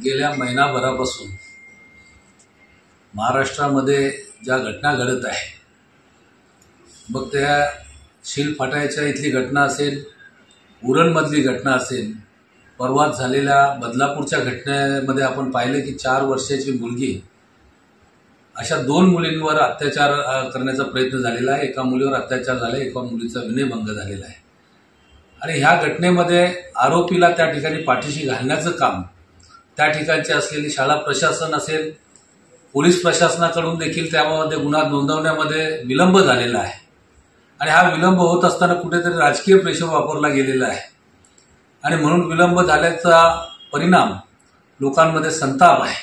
गेल्या महिनाभरापासून महाराष्ट्रामध्ये ज्या घटना घडत आहे, मग त्या शीलफाट्याच्या इथली घटना असेल, उरणमधली घटना असेल, परवाच झालेल्या बदलापूरच्या घटनेमध्ये आपण पाहिले की 4 वर्षाची मुलगी, अशा 2 मुलींवर अत्याचार करण्याचा प्रयत्न झालेला आहे. एका मुलीवर अत्याचार झाला, एका मुलीचा विनयभंग झालेला आहे. आणि ह्या घटनेमध्ये आरोपीला त्या ठिकाणी पाठीशी घालण्याचं काम त्या ठिकाणचे असलेली शाळा प्रशासन असेल, पोलीस प्रशासनाकडून देखील त्यामध्ये गुन्हा नोंदवण्यामध्ये विलंब झालेला आहे. आणि हा विलंब होत असताना कुठेतरी राजकीय प्रेशर वापरला गेलेला आहे आणि म्हणून विलंब झाल्याचा परिणाम लोकांमध्ये संताप आहे.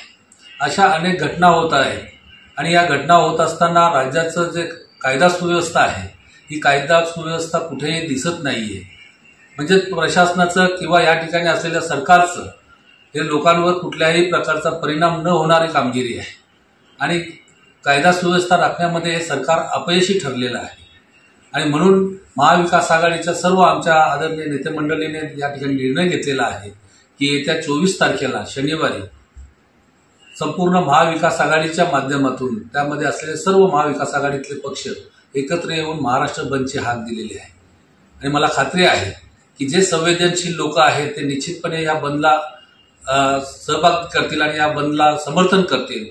अशा अनेक घटना होत आहेत आणि या घटना होत असताना राज्याचं जे कायदा सुव्यवस्था आहे, ही कायदा सुव्यवस्था कुठेही दिसत नाहीये. म्हणजे प्रशासनाचं किंवा या ठिकाणी असलेल्या सरकारचं हे लोकांवर कुठल्याही प्रकारचा परिणाम न होणारी कामगिरी आहे आणि कायदा सुव्यवस्था राखण्यामध्ये हे सरकार अपयशी ठरलेलं आहे. आणि म्हणून महाविकास आघाडीच्या सर्व आमच्या आदरणीय नेते मंडळीने या ठिकाणी निर्णय घेतलेला आहे की येत्या 24 तारखेला शनिवारी संपूर्ण महाविकास आघाडीच्या माध्यमातून त्यामध्ये असलेले सर्व महाविकास आघाडीतले पक्ष एकत्र येऊन महाराष्ट्र बंदची हाक दिलेली आहे. आणि मला खात्री आहे की जे संवेदनशील लोक आहेत ते निश्चितपणे या बंदला सहभाग करतील आणि या बंदला समर्थन करतील.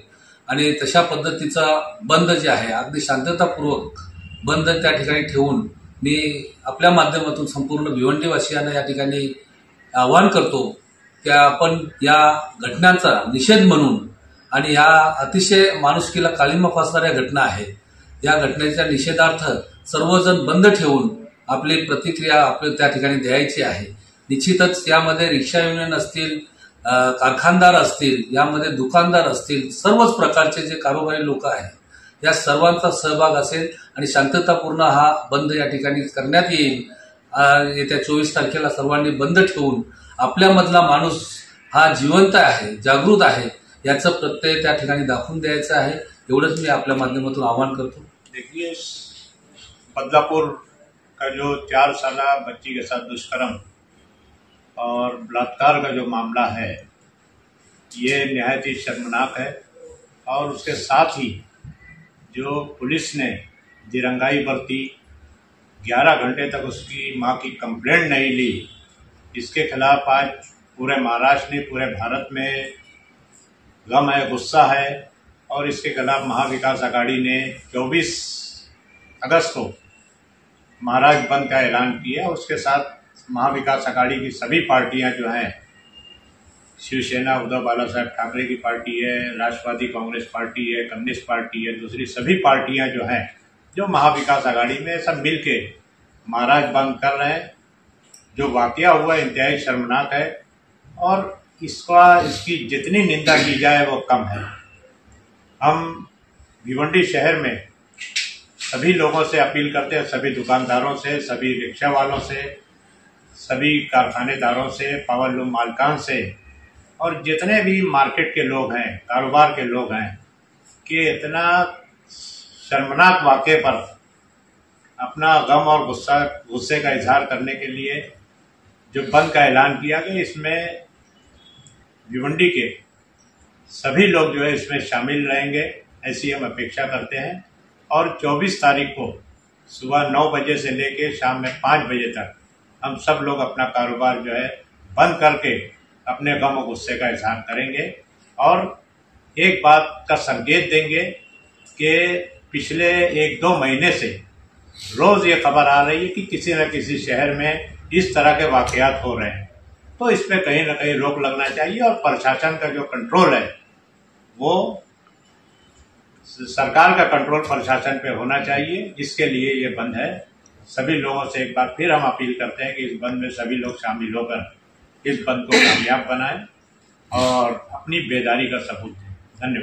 आणि तशा पद्धतीचा बंद जे आहे, अगदी शांततापूर्वक बंद त्या ठिकाणी ठेवून मी आपल्या माध्यमातून संपूर्ण भिवंडीवासियांना या ठिकाणी आवाहन करतो की आपण या घटनांचा निषेध म्हणून आणि या अतिशय माणुसकीला काळिमा फासणाऱ्या घटना आहेत, या घटनेच्या निषेधार्थ सर्वजण बंद ठेवून आपली प्रतिक्रिया आपल्या त्या ठिकाणी द्यायची आहे. निश्चितच यामध्ये रिक्षा युनियन असतील, कारखानदार असतील, यामध्ये दुकानदार असतील, सर्वच प्रकारचे जे कारोबारी लोक आहेत, या सर्वांचा सहभाग असेल आणि शांततापूर्ण हा बंद या ठिकाणी करण्यात येईल. येत्या 24 तारखेला सर्वांनी बंद ठेवून आपल्यामधला माणूस हा जिवंत आहे, जागृत आहे, याचं प्रत्यय त्या ठिकाणी दाखवून द्यायचं आहे. एवढंच मी आपल्या माध्यमातून आवाहन करतो. देखिए, बदलापुर का जो 4 साला बच्ची के साथ दुष्कर्म और बलात्कार का जो मामला है, ये निहायत ही शर्मनाक है. और उसके साथ ही जो पुलिस ने दिरंगाई बरती, 11 घंटे तक उसकी मां की कंप्लेंट नहीं ली, इसके खिलाफ आज पूरे महाराष्ट्र में, पूरे भारत में गम है, गुस्सा है. और इसके खिलाफ महाविकास आघाड़ी ने 24 अगस्त को महाराष्ट्र बंद का ऐलान किया. उसके साथ महाविकास आघाड़ी की सभी पार्टियां जो हैं, शिवसेना उद्धव बाला साहेब ठाकरे की पार्टी है, राष्ट्रवादी कांग्रेस पार्टी है, कम्युनिस्ट पार्टी है, दूसरी सभी पार्टियां जो हैं, जो महाविकास आघाड़ी में, सब मिलके महाराष्ट्र बंद कर रहे हैं. जो वाकया हुआ इंतहाई शर्मनाक है और इसकी जितनी निंदा की जाए वो कम है. हम भिवंडी शहर में सभी लोगों से अपील करते हैं, सभी दुकानदारों से, सभी रिक्शा वालों से, सभी कारखानेदारों से, पावर लूम मालिकान से और जितने भी मार्केट के लोग हैं, कारोबार के लोग हैं, कि इतना शर्मनाक वाक़े पर अपना गम और गुस्से का इजहार करने के लिए जो बंद का ऐलान किया गया, इसमें भिवंडी के सभी लोग जो है इसमें शामिल रहेंगे, ऐसी हम अपेक्षा करते हैं. और 24 तारीख को सुबह 9 बजे से लेकर शाम में 5 बजे तक हम सब लोग अपना कारोबार जो है बंद करके अपने गम और गुस्से का इजहार करेंगे. और एक बात का संकेत देंगे कि पिछले 1-2 महीने से रोज ये खबर आ रही है कि किसी न किसी शहर में इस तरह के वाकयात हो रहे हैं. तो इस पे कहीं ना कहीं रोक लगना चाहिए और प्रशासन का जो कंट्रोल है वो सरकार का कंट्रोल प्रशासन पे होना चाहिए, जिसके लिए ये बंद है. सभी लोगों से एक बार फिर हम अपील करते हैं कि इस बंद में सभी लोग शामिल होकर इस बंद को कामयाब बनाएं और अपनी बेदारी का सबूत दें. धन्यवाद.